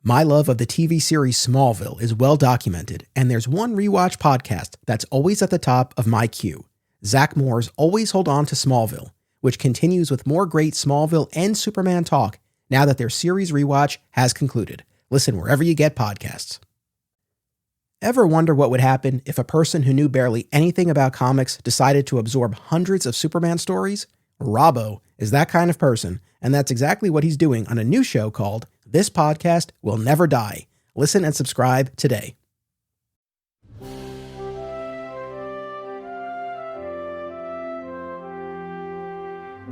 My love of the TV series Smallville is well documented, and there's one rewatch podcast that's always at the top of my queue. Zach Moore's Always Hold On to Smallville, which continues with more great Smallville and Superman talk now that their series rewatch has concluded. Listen wherever you get podcasts. Ever wonder what would happen if a person who knew barely anything about comics decided to absorb hundreds of Superman stories? Robbo is that kind of person, and that's exactly what he's doing on a new show called This Podcast Will Never Die. Listen and subscribe today.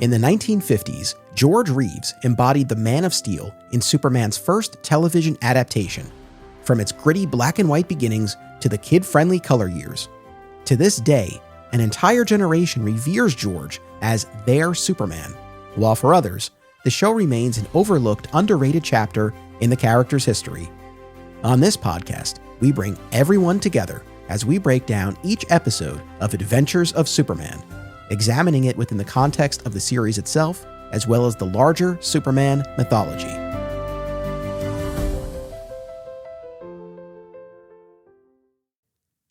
In the 1950s, George Reeves embodied the Man of Steel in Superman's first television adaptation, from its gritty black and white beginnings to the kid-friendly color years. To this day, an entire generation reveres George as their Superman, while for others, the show remains an overlooked, underrated chapter in the character's history. On this podcast, we bring everyone together as we break down each episode of Adventures of Superman, examining it within the context of the series itself, as well as the larger Superman mythology.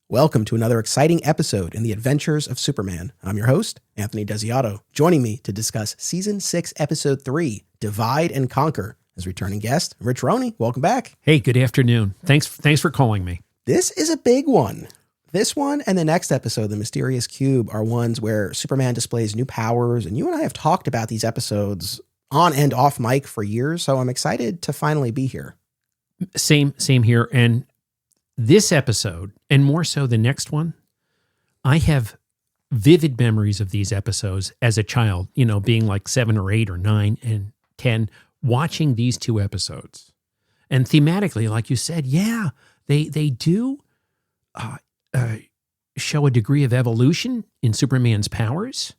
Welcome to another exciting episode in the Adventures of Superman. I'm your host, Anthony Desiato. Joining me to discuss Season 6, Episode 3, Divide and Conquer, is returning guest, Rich Roney. Welcome back. Hey, good afternoon. Thanks for calling me. This is a big one. This one and the next episode, The Mysterious Cube, are ones where Superman displays new powers, and you and I have talked about these episodes on and off mic for years, so I'm excited to finally be here. Same here. And this episode, and more so the next one, I have vivid memories of these episodes as a child, being like 7 or 8 or 9 and 10, watching these two episodes. And thematically, like you said, yeah, they do show a degree of evolution in Superman's powers.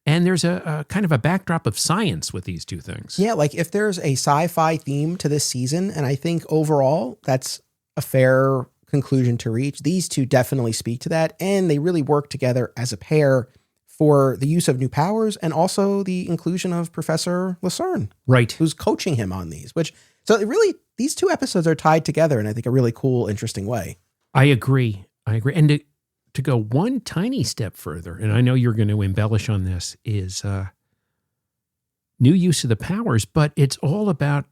And there's a kind of a backdrop of science with these two things. Yeah, like if there's a sci-fi theme to this season, and I think overall that's a fair conclusion to reach, these two definitely speak to that, and they really work together as a pair for the use of new powers and also the inclusion of Professor Lucerne, right, who's coaching him on these. These two episodes are tied together in, I think, a really cool, interesting way. I agree. And to go one tiny step further, and I know you're going to embellish on this, is new use of the powers, but it's all about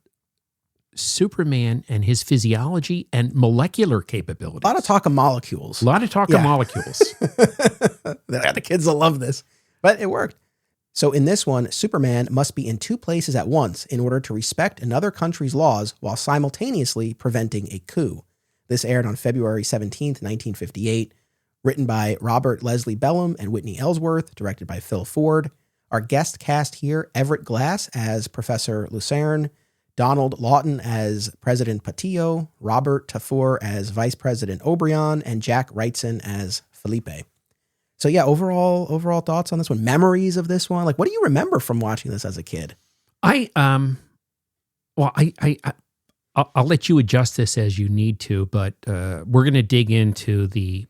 Superman and his physiology and molecular capabilities. A lot of talk of molecules. Of molecules. The kids will love this, but it worked. So in this one, Superman must be in two places at once in order to respect another country's laws while simultaneously preventing a coup. This aired on February 17th, 1958, written by Robert Leslie Bellum and Whitney Ellsworth, directed by Phil Ford. Our guest cast here, Everett Glass as Professor Lucerne, Donald Lawton as President Patillo, Robert Tafur as Vice President O'Brien, and Jack Wrightson as Felipe. So yeah, overall thoughts on this one, memories of this one. Like, what do you remember from watching this as a kid? I'll let you adjust this as you need to, but we're going to dig into the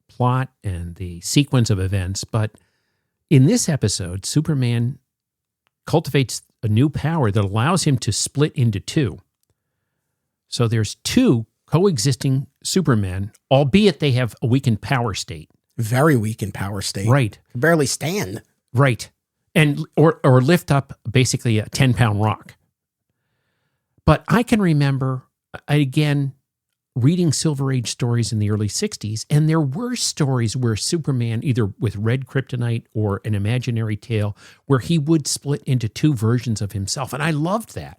plot and the sequence of events. But in this episode, Superman cultivates a new power that allows him to split into two. So there's two coexisting Supermen, albeit they have a weakened power state. Very weakened power state. Right. Can barely stand. Right. And or lift up basically a 10-pound rock. But I can remember, again, reading Silver Age stories in the early 60s, and there were stories where Superman, either with red kryptonite or an imaginary tail, where he would split into two versions of himself. And I loved that.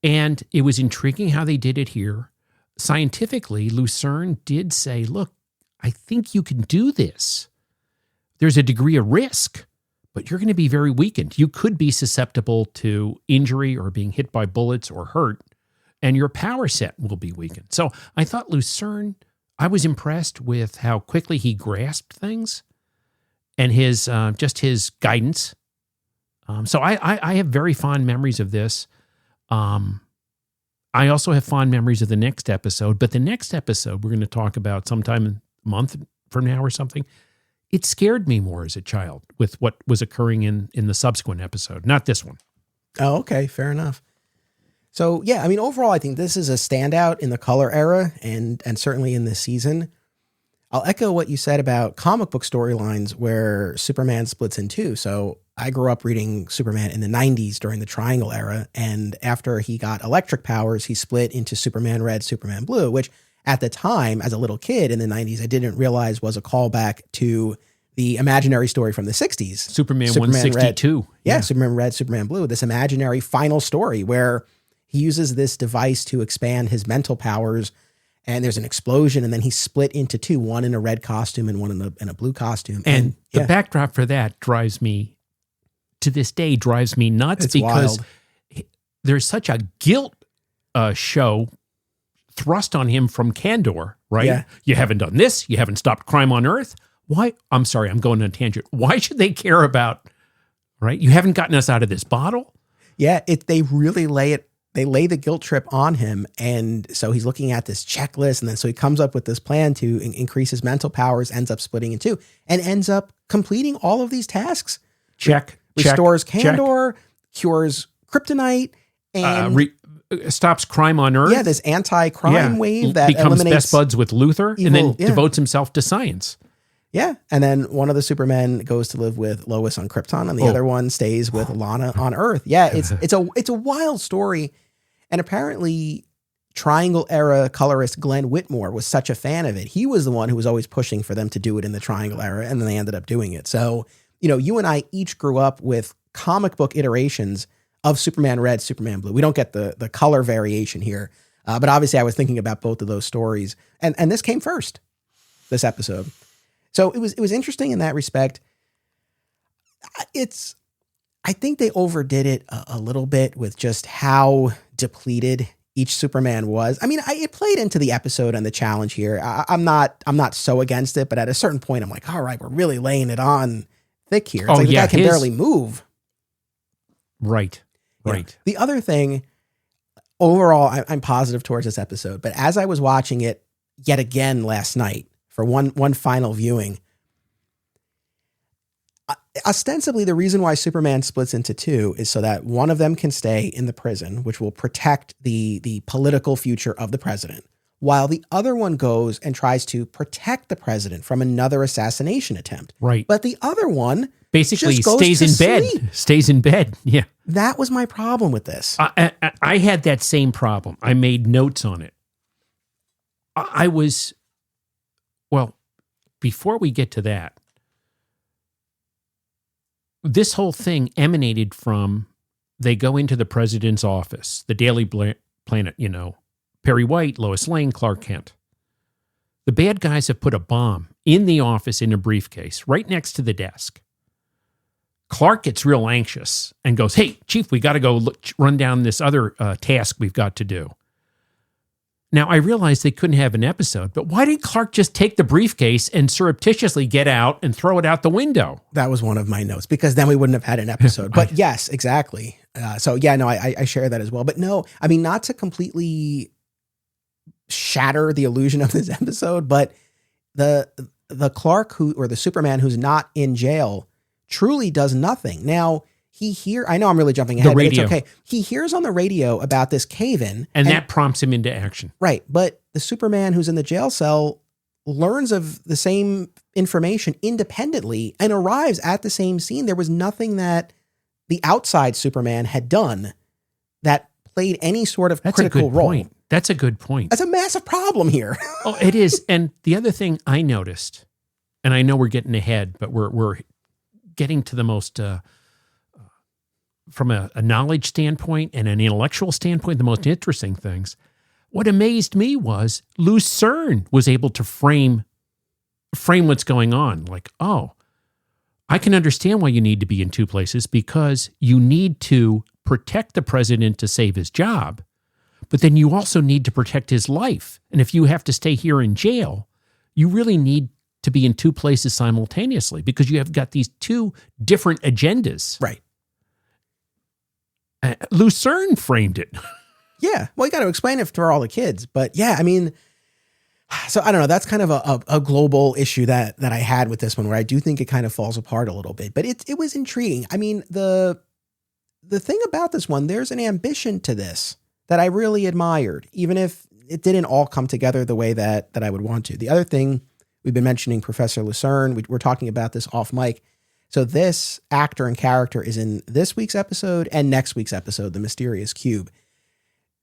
And it was intriguing how they did it here. Scientifically, Lucerne did say, look, I think you can do this. There's a degree of risk, but you're going to be very weakened. You could be susceptible to injury or being hit by bullets or hurt, and your power set will be weakened. So I thought Lucerne, I was impressed with how quickly he grasped things and his guidance. So I have very fond memories of this. I also have fond memories of the next episode, but the next episode we're going to talk about sometime a month from now or something. It scared me more as a child with what was occurring in the subsequent episode, not this one. Oh, okay. Fair enough. So yeah, I mean, overall, I think this is a standout in the color era and certainly in this season. I'll echo what you said about comic book storylines where Superman splits in two. So I grew up reading Superman in the 90s during the Triangle era. And after he got electric powers, he split into Superman Red, Superman Blue, which at the time, as a little kid in the 90s, I didn't realize was a callback to the imaginary story from the 60s. Superman 162. Red, yeah, Superman Red, Superman Blue, this imaginary final story where he uses this device to expand his mental powers. And there's an explosion, and then he's split into two, one in a red costume and one in a blue costume. And the backdrop for that drives me nuts it's because wild. There's such a guilt show thrust on him from Kandor, right? Yeah. You haven't done this. You haven't stopped crime on Earth. Why? I'm sorry, I'm going on a tangent. Why should they care about, right? You haven't gotten us out of this bottle? Yeah, they really they lay the guilt trip on him. And so he's looking at this checklist. And then so he comes up with this plan to increase his mental powers, ends up splitting in two, and ends up completing all of these tasks. Check. Restores Kandor, cures kryptonite, and stops crime on Earth. Yeah, this anti-crime wave that becomes eliminates best buds with Luthor evil, and then devotes himself to science. Yeah, and then one of the Supermen goes to live with Lois on Krypton, and the other one stays with Lana on Earth. Yeah, it's a wild story, and apparently, Triangle era colorist Glenn Whitmore was such a fan of it. He was the one who was always pushing for them to do it in the Triangle era, and then they ended up doing it. So, you and I each grew up with comic book iterations of Superman Red, Superman Blue. We don't get the color variation here, but obviously, I was thinking about both of those stories, and this came first, this episode. So it was interesting in that respect. I think they overdid it a little bit with just how depleted each Superman was. I mean, it played into the episode and the challenge here. I'm not so against it, but at a certain point, I'm like, all right, we're really laying it on thick here. It's the guy can barely move. Right. The other thing, overall, I'm positive towards this episode, but as I was watching it yet again last night for one final viewing, ostensibly the reason why Superman splits into two is so that one of them can stay in the prison, which will protect the political future of the president, while the other one goes and tries to protect the president from another assassination attempt. Right. But the other one basically just goes stays to in bed. sleep. Stays in bed. Yeah. That was my problem with this. I had that same problem. I made notes on it. Before we get to that, this whole thing emanated from, they go into the president's office, the Daily Planet, Perry White, Lois Lane, Clark Kent. The bad guys have put a bomb in the office in a briefcase right next to the desk. Clark gets real anxious and goes, "Hey, Chief, we got to go run down this other task we've got to do." Now, I realized they couldn't have an episode, but why didn't Clark just take the briefcase and surreptitiously get out and throw it out the window? That was one of my notes, because then we wouldn't have had an episode. But yes, exactly. I share that as well. But no, I mean, not to completely shatter the illusion of this episode, but the Clark or the Superman who's not in jail truly does nothing. Now, I know I'm really jumping ahead, but it's okay. He hears on the radio about this cave-in. And that prompts him into action. Right. But the Superman who's in the jail cell learns of the same information independently and arrives at the same scene. There was nothing that the outside Superman had done that played any sort of critical role. That's a good point. That's a massive problem here. Oh, it is. And the other thing I noticed, and I know we're getting ahead, but we're getting to the most... from a knowledge standpoint and an intellectual standpoint, the most interesting things. What amazed me was Lucerne was able to frame what's going on. Like, oh, I can understand why you need to be in two places, because you need to protect the president to save his job, but then you also need to protect his life. And if you have to stay here in jail, you really need to be in two places simultaneously, because you have got these two different agendas. Right. Lucerne framed it. Yeah. Well, you got to explain it for all the kids. But yeah, I mean, so I don't know. That's kind of a global issue that I had with this one, where I do think it kind of falls apart a little bit. But it was intriguing. I mean, the thing about this one, there's an ambition to this. that I really admired, even if it didn't all come together the way that I would want to. The other thing, we've been mentioning Professor Lucerne. We're talking about this off mic. So this actor and character is in this week's episode and next week's episode, The Mysterious Cube.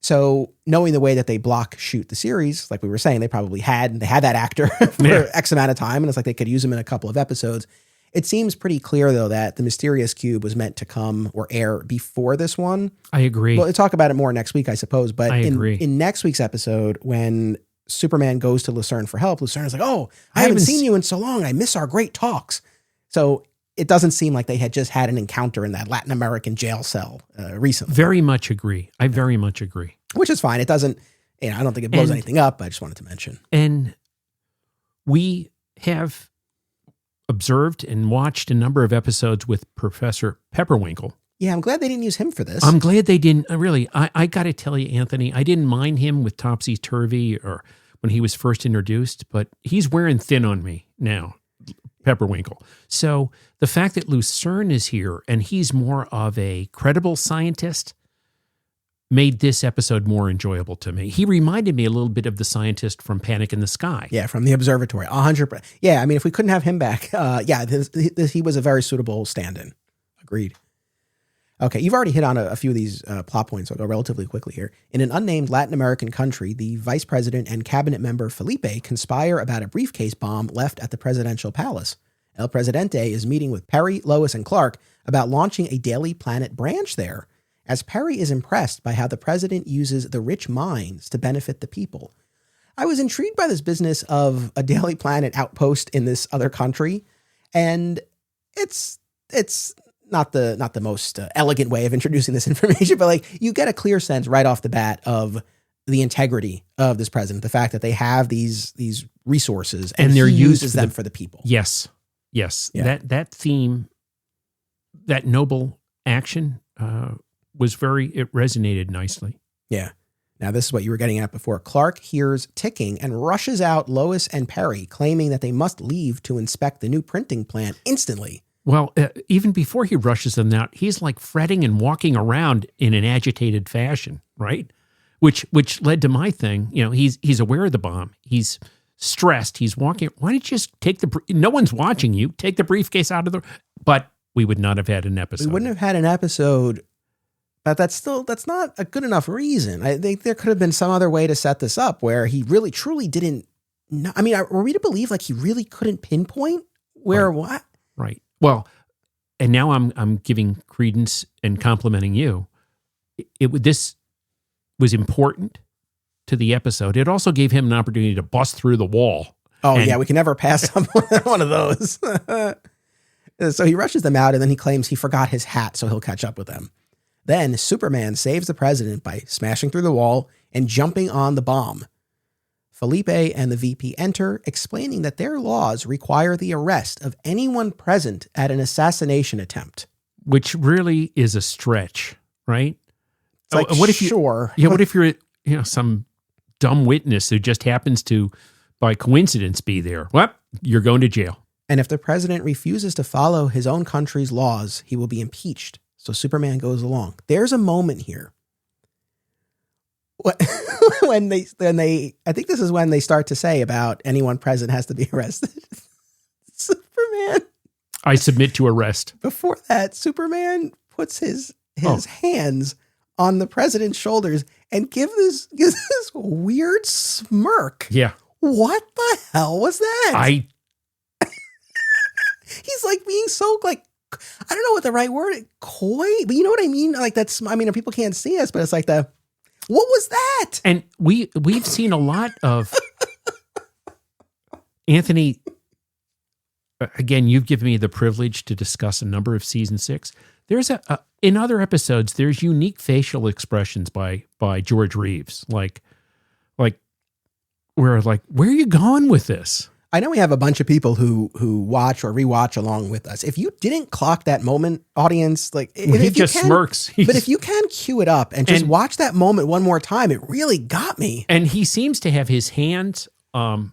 So knowing the way that they block shoot the series, like we were saying, they had that actor for X amount of time, and it's like they could use him in a couple of episodes. It seems pretty clear, though, that The Mysterious Cube was meant to come or air before this one. I agree. We'll talk about it more next week, I suppose. But I agree. In next week's episode, when Superman goes to Lucerne for help, Lucerne is like, oh, I haven't seen you in so long. I miss our great talks. So it doesn't seem like they had just had an encounter in that Latin American jail cell recently. Very much agree. I very much agree. Which is fine. It doesn't, I don't think it blows anything up. I just wanted to mention. And we have observed and watched a number of episodes with Professor Pepperwinkle. Yeah, I'm glad they didn't use him for this. I'm glad they didn't. Really, I got to tell you, Anthony, I didn't mind him with Topsy Turvy or when he was first introduced, but he's wearing thin on me now, Pepperwinkle. So the fact that Lucerne is here and he's more of a credible scientist made this episode more enjoyable to me. He reminded me a little bit of the scientist from Panic in the Sky. Yeah, from the observatory. 100%. Yeah, I mean, if we couldn't have him back, he was a very suitable stand-in. Agreed. Okay, you've already hit on a few of these plot points, so I'll go relatively quickly here. In an unnamed Latin American country, the vice president and cabinet member Felipe conspire about a briefcase bomb left at the presidential palace. El Presidente is meeting with Perry, Lois, and Clark about launching a Daily Planet branch there, as Perry is impressed by how the president uses the rich mines to benefit the people. I was intrigued by this business of a Daily Planet outpost in this other country, and it's not the most elegant way of introducing this information, but like you get a clear sense right off the bat of the integrity of this president, the fact that they have these resources and they're he used uses them for the people. Yes. Yeah. That theme, that noble action, it resonated nicely. Yeah. Now, this is what you were getting at before. Clark hears ticking and rushes out Lois and Perry, claiming that they must leave to inspect the new printing plant instantly. Well, even before he rushes them out, he's like fretting and walking around in an agitated fashion, right? Which led to my thing. He's aware of the bomb. He's stressed. He's walking. Why don't you just no one's watching you. Take the briefcase out of the... But we would not have had an episode. We wouldn't have had an episode... But that's not a good enough reason. I think there could have been some other way to set this up where he really, truly didn't know. I mean, were we to believe like he really couldn't pinpoint where or what? Right. Well, and now I'm giving credence and complimenting you. This was important to the episode. It also gave him an opportunity to bust through the wall. Oh, yeah. We can never pass on one of those. So he rushes them out and then he claims he forgot his hat, so he'll catch up with them. Then Superman saves the president by smashing through the wall and jumping on the bomb. Felipe and the VP enter, explaining that their laws require the arrest of anyone present at an assassination attempt. Which really is a stretch, right? It's like, what if sure. What if you're some dumb witness who just happens to, by coincidence, be there? Well, you're going to jail. And if the president refuses to follow his own country's laws, he will be impeached. So Superman goes along. There's a moment here when they, I think this is when they start to say about anyone present has to be arrested. Superman. I submit to arrest. Before that, Superman puts his hands on the president's shoulders and gives this weird smirk. Yeah. What the hell was that? He's like being so like, I don't know what the right word is, coy, but you know what I mean? Like people can't see us, but it's like what was that? And we've seen a lot of Anthony. Again, you've given me the privilege to discuss a number of season 6. There's in other episodes, there's unique facial expressions by George Reeves. Like where are you going with this? I know we have a bunch of people who watch or rewatch along with us. If you didn't clock that moment, audience, he just smirks. But if you can cue it up and just watch that moment one more time, it really got me. And he seems to have his hands on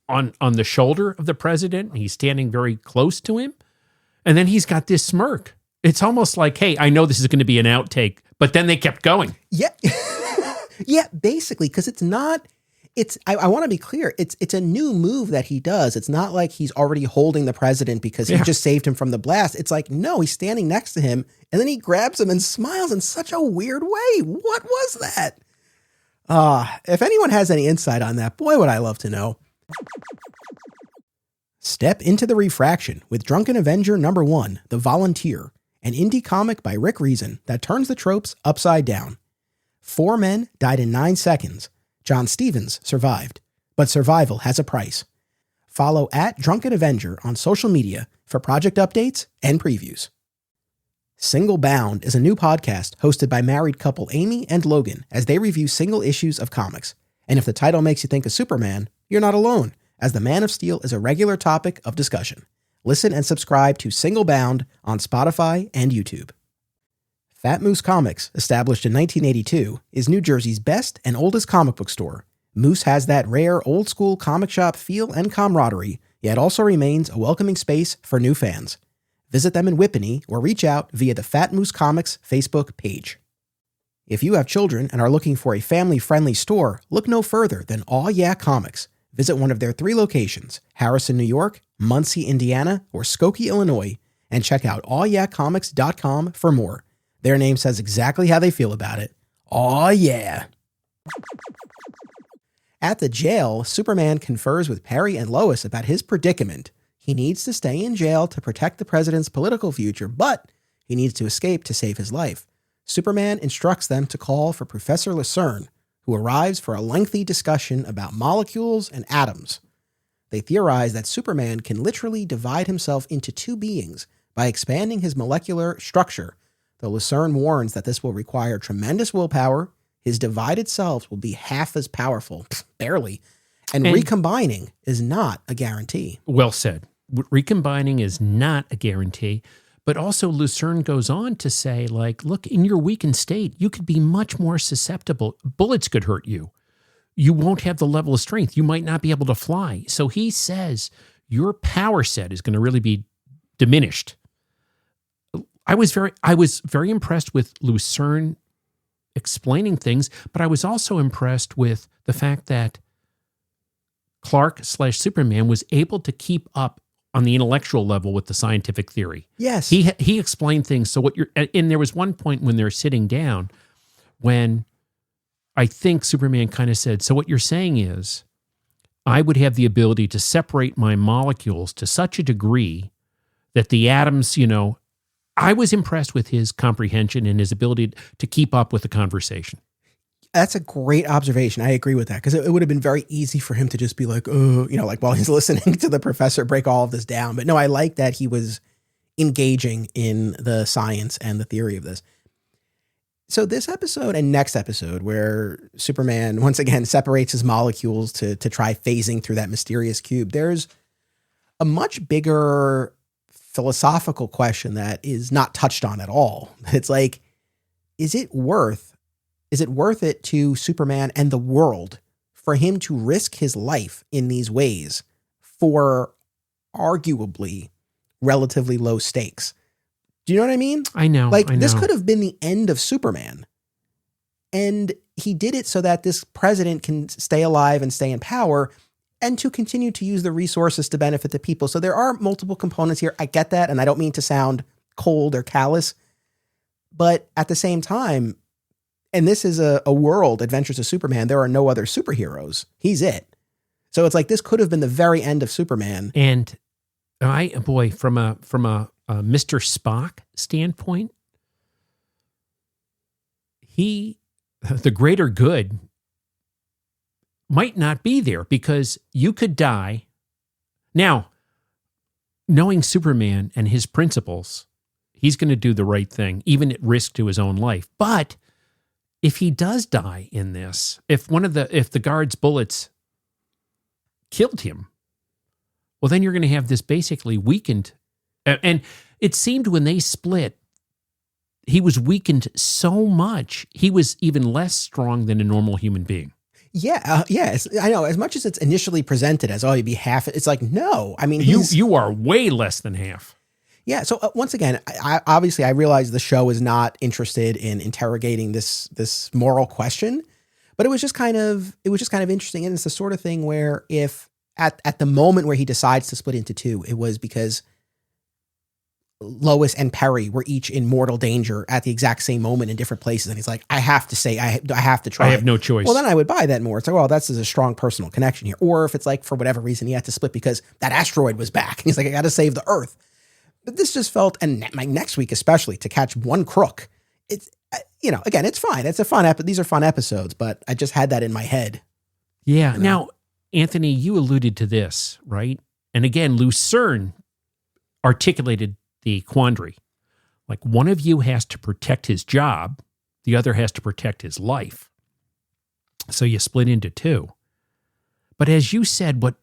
the shoulder of the president. He's standing very close to him, and then he's got this smirk. It's almost like, hey, I know this is going to be an outtake, but then they kept going. Yeah. Yeah, basically, because it's not. I want to be clear. It's a new move that he does. It's not like he's already holding the president because he just saved him from the blast. It's like, no, he's standing next to him and then he grabs him and smiles in such a weird way. What was that? If anyone has any insight on that, boy, would I love to know. Step into the refraction with Drunken Avenger #1, The Volunteer, an indie comic by Rick Reason that turns the tropes upside down. 4 men died in 9 seconds. John Stevens survived, but survival has a price. Follow @DrunkenAvenger on social media for project updates and previews. Single Bound is a new podcast hosted by married couple Amy and Logan as they review single issues of comics. And if the title makes you think of Superman, you're not alone, as the Man of Steel is a regular topic of discussion. Listen and subscribe to Single Bound on Spotify and YouTube. Fat Moose Comics, established in 1982, is New Jersey's best and oldest comic book store. Moose has that rare old-school comic shop feel and camaraderie, yet also remains a welcoming space for new fans. Visit them in Whippany or reach out via the Fat Moose Comics Facebook page. If you have children and are looking for a family-friendly store, look no further than Aw Yeah Comics. Visit one of their 3 locations, Harrison, New York, Muncie, Indiana, or Skokie, Illinois, and check out awyeahcomics.com for more. Their name says exactly how they feel about it. Aw, yeah. At the jail, Superman confers with Perry and Lois about his predicament. He needs to stay in jail to protect the president's political future, but he needs to escape to save his life. Superman instructs them to call for Professor Lucerne, who arrives for a lengthy discussion about molecules and atoms. They theorize that Superman can literally divide himself into 2 beings by expanding his molecular structure, though Lucerne warns that this will require tremendous willpower. His divided selves will be half as powerful, barely, and recombining is not a guarantee. Well said. Recombining is not a guarantee, but also Lucerne goes on to say, like, look, in your weakened state, you could be much more susceptible. Bullets could hurt you. You won't have the level of strength. You might not be able to fly. So he says your power set is going to really be diminished. I was very impressed with Lucerne explaining things, but I was also impressed with the fact that Clark/Superman was able to keep up on the intellectual level with the scientific theory. Yes. He explained things. So and there was one point when they're sitting down when I think Superman kind of said, so what you're saying is I would have the ability to separate my molecules to such a degree that the atoms, I was impressed with his comprehension and his ability to keep up with the conversation. That's a great observation. I agree with that, because it would have been very easy for him to just be like, oh, like while he's listening to the professor break all of this down. But no, I like that he was engaging in the science and the theory of this. So this episode and next episode, where Superman once again separates his molecules to try phasing through that mysterious cube, there's a much bigger philosophical question that is not touched on at all. It's like, is it worth it to Superman and the world for him to risk his life in these ways for arguably relatively low stakes? Do you know what I mean? I know. This could have been the end of Superman. And he did it so that this president can stay alive and stay in power and to continue to use the resources to benefit the people. So there are multiple components here. I get that. And I don't mean to sound cold or callous, but at the same time, and this is a world, Adventures of Superman, there are no other superheroes. He's it. So it's like, this could have been the very end of Superman. And from a Mr. Spock standpoint, the greater good might not be there, because you could die. Now, knowing Superman and his principles, he's going to do the right thing, even at risk to his own life. But if he does die in this, if the guard's bullets killed him, well, then you're going to have this basically weakened. And it seemed when they split, he was weakened so much, he was even less strong than a normal human being. Yeah, yes, I know. As much as it's initially presented as, you'd be half, it's like, no. I mean, you are way less than half. Yeah. So once again, I realize the show is not interested in interrogating this moral question, But it was just kind of interesting. And it's the sort of thing where if at the moment where he decides to split into two, it was because Lois and Perry were each in mortal danger at the exact same moment in different places. And he's like, I have to say, I have to try. I have no choice. Well, then I would buy that more. It's like, well, that's a strong personal connection here. Or if it's like, for whatever reason, he had to split because that asteroid was back. And he's like, I got to save the Earth. But this just felt, and my next week, especially to catch one crook, it's, again, it's fine. It's a fun these are fun episodes, but I just had that in my head. Yeah. Now, Anthony, you alluded to this, right? And again, Lucerne articulated the quandary. Like, one of you has to protect his job, the other has to protect his life. So you split into two. But as you said, what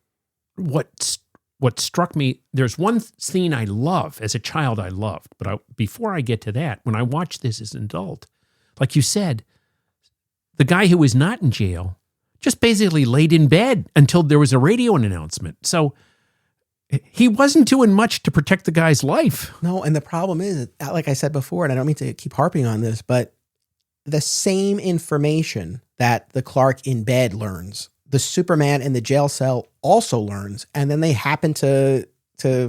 struck me, there's one scene I love. As a child, I loved. But before I get to that, when I watched this as an adult, like you said, the guy who was not in jail just basically laid in bed until there was a radio announcement. So he wasn't doing much to protect the guy's life. No, and the problem is, like I said before, and I don't mean to keep harping on this, but the same information that the Clark in bed learns, the Superman in the jail cell also learns, and then they happen to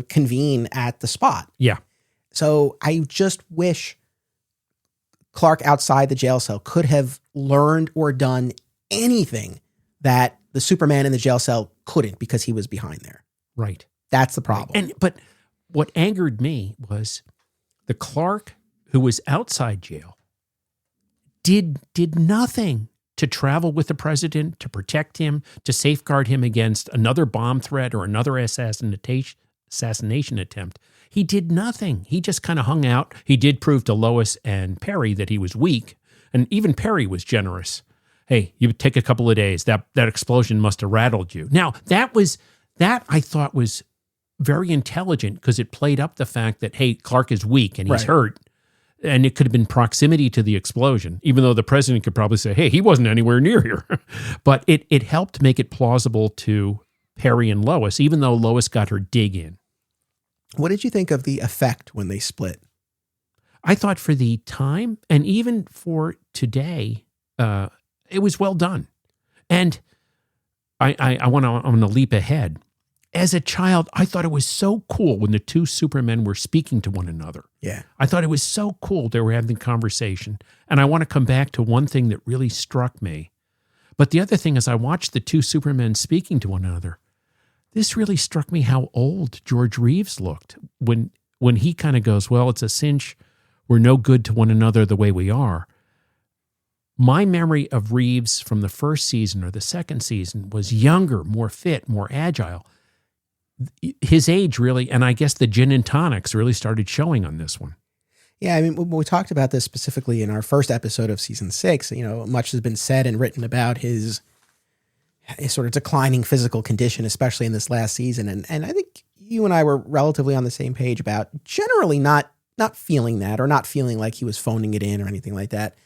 convene at the spot. Yeah. So I just wish Clark outside the jail cell could have learned or done anything that the Superman in the jail cell couldn't because he was behind there. Right. That's the problem. But what angered me was the Clark who was outside jail did nothing to travel with the president, to protect him, to safeguard him against another bomb threat or another assassination attempt. He did nothing. He just kind of hung out. He did prove to Lois and Perry that he was weak, and even Perry was generous. Hey, you take a couple of days. That explosion must have rattled you. Now, that I thought was very intelligent because it played up the fact that, hey, Clark is weak and he's hurt. And it could have been proximity to the explosion, even though the president could probably say, hey, he wasn't anywhere near here. But it helped make it plausible to Perry and Lois, even though Lois got her dig in. What did you think of the effect when they split? I thought for the time and even for today, it was well done. And I want to leap ahead. As a child, I thought it was so cool when the two Supermen were speaking to one another. Yeah. I thought it was so cool they were having conversation. And I want to come back to one thing that really struck me. But the other thing is I watched the two Supermen speaking to one another. This really struck me how old George Reeves looked when he kind of goes, well, it's a cinch. We're no good to one another the way we are. My memory of Reeves from the first season or the second season was younger, more fit, more agile. His age really, and I guess the gin and tonics really started showing on this one. Yeah, I mean, when we talked about this specifically in our first episode of season 6, much has been said and written about his sort of declining physical condition, especially in this last season. And I think you and I were relatively on the same page about generally not feeling that or not feeling like he was phoning it in or anything like that.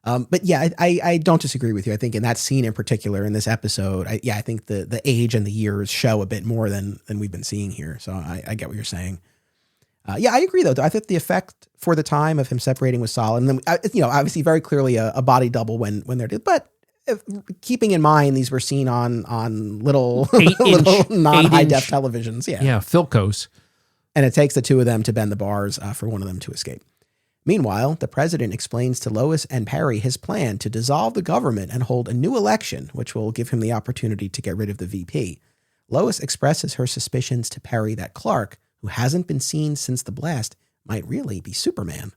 But yeah, I don't disagree with you. I think in that scene in particular, in this episode, I think the age and the years show a bit more than we've been seeing here. So I get what you're saying. Yeah, I agree though. I think the effect for the time of him separating was solid. And then, obviously very clearly a body double when they're, but keeping in mind, these were seen on little non-high def televisions. Yeah. Philcos. And it takes the two of them to bend the bars for one of them to escape. Meanwhile, the president explains to Lois and Perry his plan to dissolve the government and hold a new election, which will give him the opportunity to get rid of the VP. Lois expresses her suspicions to Perry that Clark, who hasn't been seen since the blast, might really be Superman.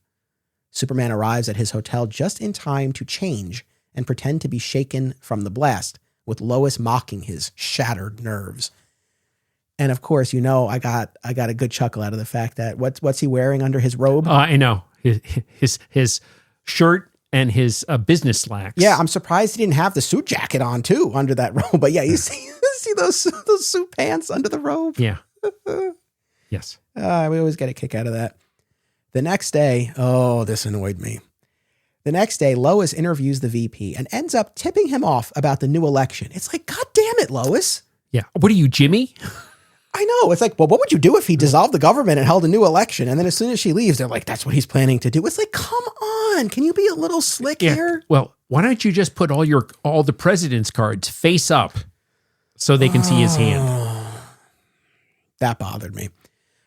Superman arrives at his hotel just in time to change and pretend to be shaken from the blast, with Lois mocking his shattered nerves. And of course, I got a good chuckle out of the fact that what's he wearing under his robe? I know. His shirt and his business slacks. Yeah, I'm surprised he didn't have the suit jacket on too under that robe. But yeah, you see those suit pants under the robe? Yeah. Yes. We always get a kick out of that. The next day, this annoyed me. The next day, Lois interviews the VP and ends up tipping him off about the new election. It's like, God damn it, Lois. Yeah. What are you, Jimmy? I know. It's like, well, what would you do if he dissolved the government and held a new election? And then as soon as she leaves, they're like, that's what he's planning to do. It's like, come on. Can you be a little slick here? Well, Why don't you just put all the president's cards face up so they can see his hand? That bothered me.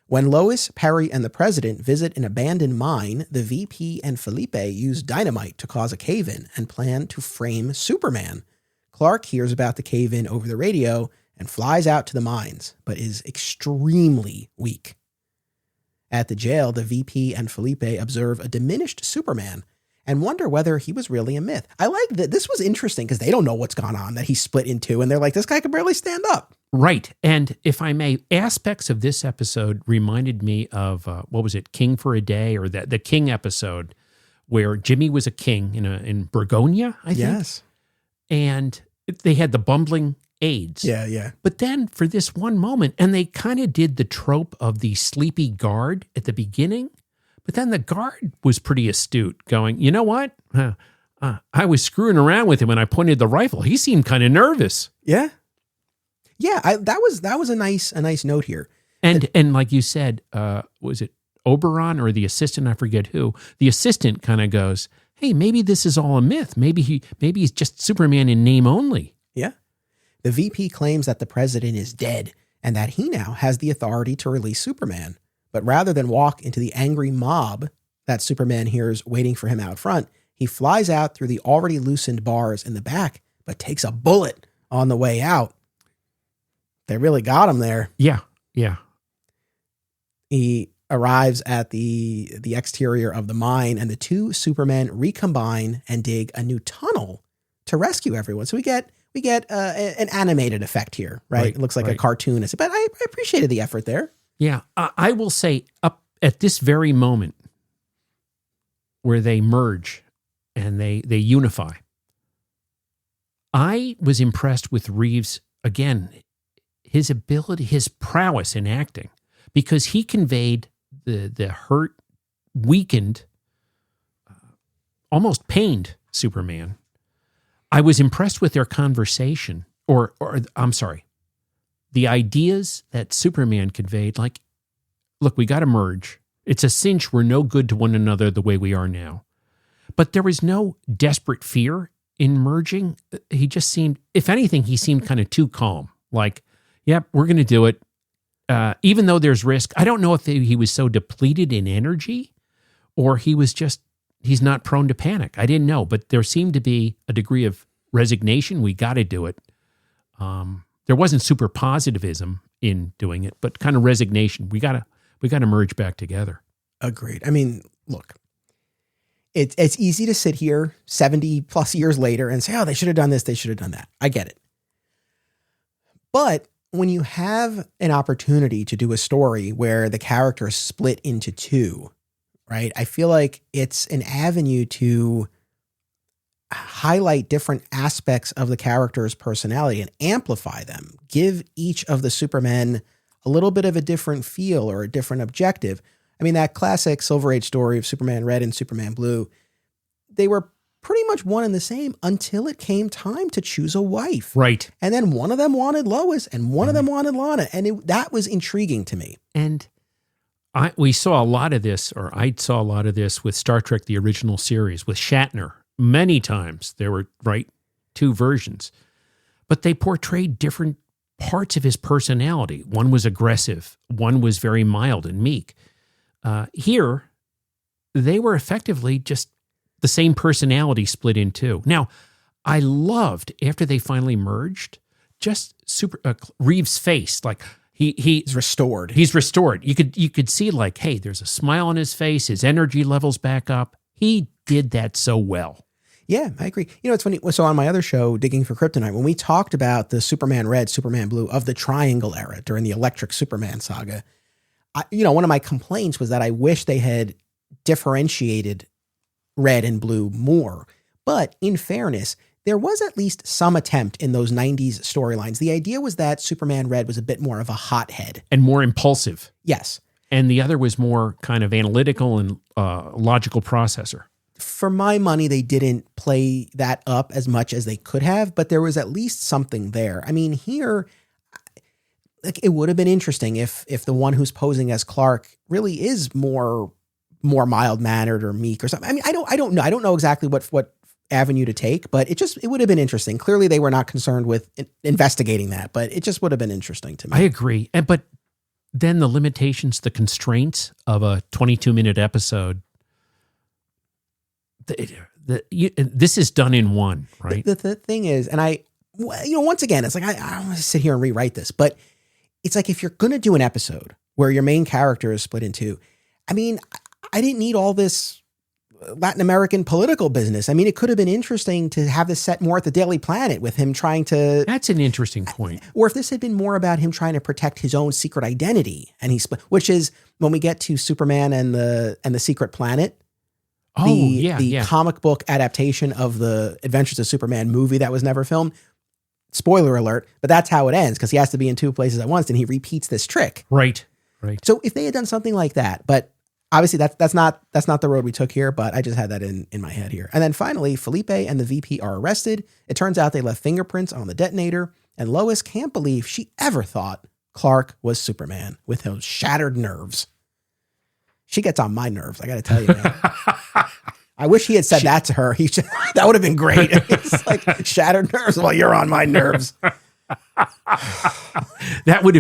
When Lois, Perry, and the president visit an abandoned mine, the VP and Felipe use dynamite to cause a cave-in and plan to frame Superman. Clark hears about the cave-in over the radio and flies out to the mines, but is extremely weak. At the jail, the VP and Felipe observe a diminished Superman and wonder whether he was really a myth. I like that. This was interesting because they don't know what's gone on, that he's split in two, and they're like, this guy can barely stand up. Right. And if I may, aspects of this episode reminded me of, what was it, King for a Day, or the King episode where Jimmy was a king in Burgonia, I think. Yes. And they had the bumbling aides. Yeah. But then for this one moment, and they kind of did the trope of the sleepy guard at the beginning, but then the guard was pretty astute, going, you know what? I was screwing around with him when I pointed the rifle. He seemed kind of nervous. Yeah. Yeah, that was a nice note here. And like you said, was it Oberon or the assistant? I forget who. The assistant kind of goes, "Hey, maybe this is all a myth. Maybe he's just Superman in name only." Yeah. The VP claims that the president is dead and that he now has the authority to release Superman. But rather than walk into the angry mob that Superman hears waiting for him out front, he flies out through the already loosened bars in the back, but takes a bullet on the way out. They really got him there. Yeah. He arrives at the exterior of the mine, and the two Supermen recombine and dig a new tunnel to rescue everyone. So we get an animated effect here, right? It looks like a cartoon, but I appreciated the effort there. Yeah, I will say up at this very moment where they merge and they unify, I was impressed with Reeves again. His ability, his prowess in acting, because he conveyed the hurt, weakened, almost pained Superman. I was impressed with their conversation, or I'm sorry, the ideas that Superman conveyed, like, look, we got to merge. It's a cinch we're no good to one another the way we are now. But there was no desperate fear in merging. He just seemed, if anything, he seemed kind of too calm, like, yep, we're going to do it. Even though there's risk. I don't know if he was so depleted in energy or he's not prone to panic. I didn't know, but there seemed to be a degree of resignation. We got to do it. There wasn't super positivism in doing it, but kind of resignation. We got to merge back together. Agreed. I mean, look, it's easy to sit here 70 plus years later and say, oh, they should have done this. They should have done that. I get it. But when you have an opportunity to do a story where the character is split into two, right? I feel like it's an avenue to highlight different aspects of the character's personality and amplify them. Give each of the Supermen a little bit of a different feel or a different objective. I mean, that classic Silver Age story of Superman Red and Superman Blue, they were pretty much one and the same until it came time to choose a wife. Right. And then one of them wanted Lois and one of them wanted Lana. And that was intriguing to me. And we saw a lot of this, or I saw a lot of this with Star Trek, the original series, with Shatner. Many times there were, two versions. But they portrayed different parts of his personality. One was aggressive. One was very mild and meek. Here, they were effectively just the same personality split in two. Now, I loved, after they finally merged, just Reeves' face, like he's restored. He's restored. You could see, like, hey, there's a smile on his face. His energy level's back up. He did that so well. Yeah, I agree. It's funny. So on my other show, Digging for Kryptonite, when we talked about the Superman Red, Superman Blue of the Triangle era during the Electric Superman saga, one of my complaints was that I wish they had differentiated Red and Blue more. But in fairness, there was at least some attempt in those 90s storylines. The idea was that Superman Red was a bit more of a hothead. And more impulsive. Yes. And the other was more kind of analytical and logical processor. For my money, they didn't play that up as much as they could have, but there was at least something there. I mean, here, it would have been interesting if the one who's posing as Clark really is more mild-mannered or meek or something. I mean, I don't know. I don't know exactly what avenue to take, but it would have been interesting. Clearly they were not concerned with investigating that, but it just would have been interesting to me. I agree. But then the limitations, the constraints of a 22-minute episode, this is done in one, right? The thing is, and once again, it's like, I don't want to sit here and rewrite this, but it's like, if you're going to do an episode where your main character is split in two, I mean, I didn't need all this Latin American political business. I mean, it could have been interesting to have this set more at the Daily Planet with him trying to... That's an interesting point. Or if this had been more about him trying to protect his own secret identity, and which is when we get to Superman and the Secret Planet. The comic book adaptation of the Adventures of Superman movie that was never filmed. Spoiler alert, but that's how it ends, because he has to be in two places at once, and he repeats this trick. Right. So if they had done something like that, but obviously that's not the road we took here, but I just had that in my head here. And then finally, Felipe and the VP are arrested. It turns out they left fingerprints on the detonator, and Lois can't believe she ever thought Clark was Superman with those shattered nerves. She gets on my nerves, I got to tell you, man. I wish he had said that to her. That would have been great. It's like, shattered nerves. Well, you're on my nerves. That would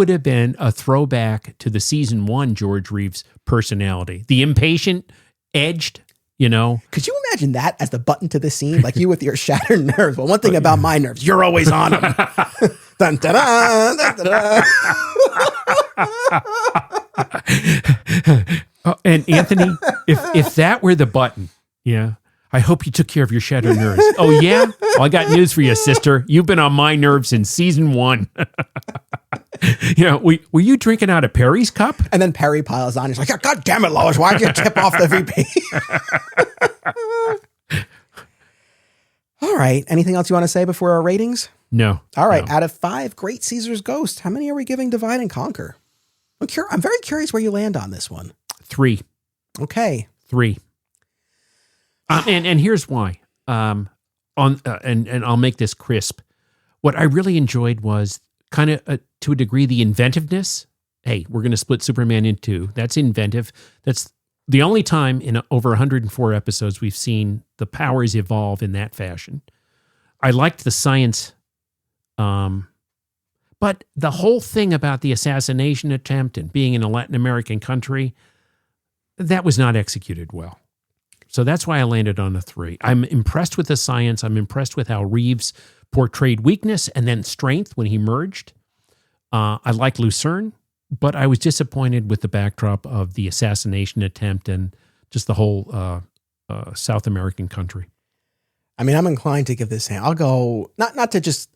have been a throwback to the season 1 George Reeves personality. The impatient, edged, Could you imagine that as the button to the scene? Like, you with your shattered nerves. Well, one thing about my nerves, you're always on them. Dun, da, da, dun, da, da. And Anthony, if that were the button, I hope you took care of your shattered nerves. Oh, yeah? Well, I got news for you, sister. You've been on my nerves since season 1. Were you drinking out of Perry's cup? And then Perry piles on. He's like, God damn it, Lois, why'd you tip off the VP? All right. Anything else you want to say before our ratings? No. All right. No. Out of 5 Great Caesar's Ghost, how many are we giving Divide and Conquer? I'm very curious where you land on this one. 3. Okay. 3. And here's why. And I'll make this crisp. What I really enjoyed was kind of to a degree the inventiveness. Hey, we're going to split Superman in 2. That's inventive. That's the only time in over 104 episodes we've seen the powers evolve in that fashion. I liked the science, but the whole thing about the assassination attempt and being in a Latin American country, that was not executed well. So that's why I landed on a 3. I'm impressed with the science. I'm impressed with how Reeves portrayed weakness and then strength when he merged. I like Lucerne, but I was disappointed with the backdrop of the assassination attempt and just the whole South American country. I mean, I'm inclined to give this I'll go not to just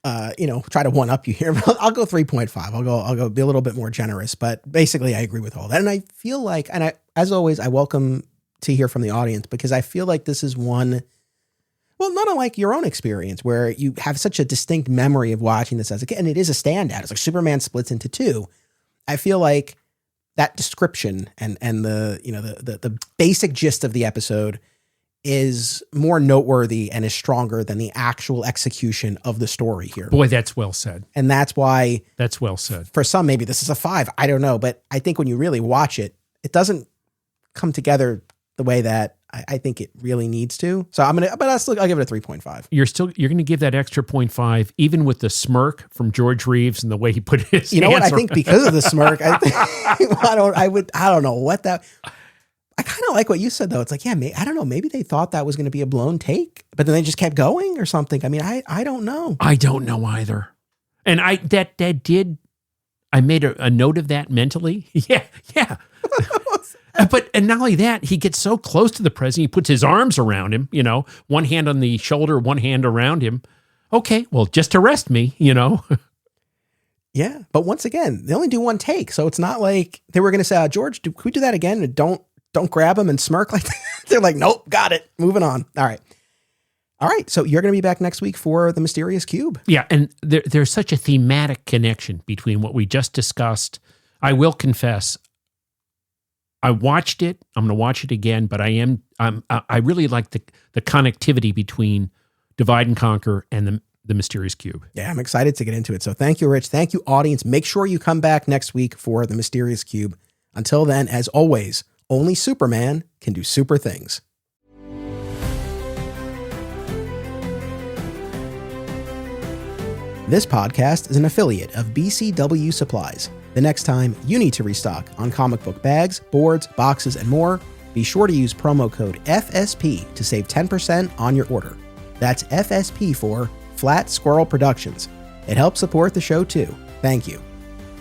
try to one up you here, but I'll go 3.5. I'll go be a little bit more generous, but basically I agree with all that. And I feel like, as always, I welcome to hear from the audience, because I feel like this is one, well, not unlike your own experience, where you have such a distinct memory of watching this as a kid, and it is a standout. It's like Superman splits into 2. I feel like that description and the basic gist of the episode is more noteworthy and is stronger than the actual execution of the story here. Boy, that's well said. And that's why... That's well said. For some, maybe this is a 5. I don't know. But I think when you really watch it, it doesn't come together the way that I think it really needs to. So I'll give it a 3.5. You're going to give that extra 0.5, even with the smirk from George Reeves and the way he put his You know what? I hands think because of the smirk, I don't know what that... I kind of like what you said, though. It's like, I don't know. Maybe they thought that was going to be a blown take, but then they just kept going or something. I mean, I don't know. I don't know either. And I made a note of that mentally. Yeah. And not only that, he gets so close to the president, he puts his arms around him, one hand on the shoulder, one hand around him. Okay, well, just arrest me, Yeah. But once again, they only do one take. So it's not like they were going to say, George, could we do that again? And don't grab him and smirk like that. They're like, nope, got it. Moving on. All right. So you're going to be back next week for The Mysterious Cube. Yeah. And there's such a thematic connection between what we just discussed. I will confess, I watched it. I'm going to watch it again, but I really like the connectivity between Divide and Conquer and the Mysterious Cube. Yeah, I'm excited to get into it. So thank you, Rich. Thank you, audience. Make sure you come back next week for The Mysterious Cube. Until then, as always, only Superman can do super things. This podcast is an affiliate of BCW Supplies. The next time you need to restock on comic book bags, boards, boxes, and more, be sure to use promo code FSP to save 10% on your order. That's FSP for Flat Squirrel Productions. It helps support the show too. Thank you.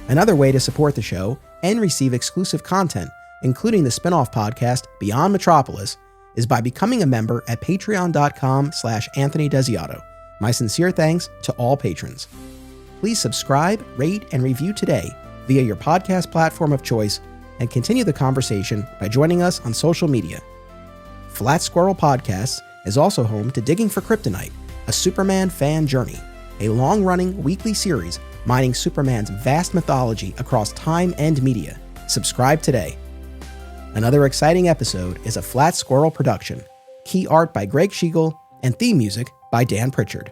Another way to support the show and receive exclusive content, including the spin-off podcast Beyond Metropolis, is by becoming a member at patreon.com/Anthony Desiato. My sincere thanks to all patrons. Please subscribe, rate, and review today via your podcast platform of choice, and continue the conversation by joining us on social media. Flat Squirrel Podcasts is also home to Digging for Kryptonite, a Superman fan journey, a long-running weekly series mining Superman's vast mythology across time and media. Subscribe today. Another exciting episode is a Flat Squirrel production. Key art by Greg Schiegel and theme music by Dan Pritchard.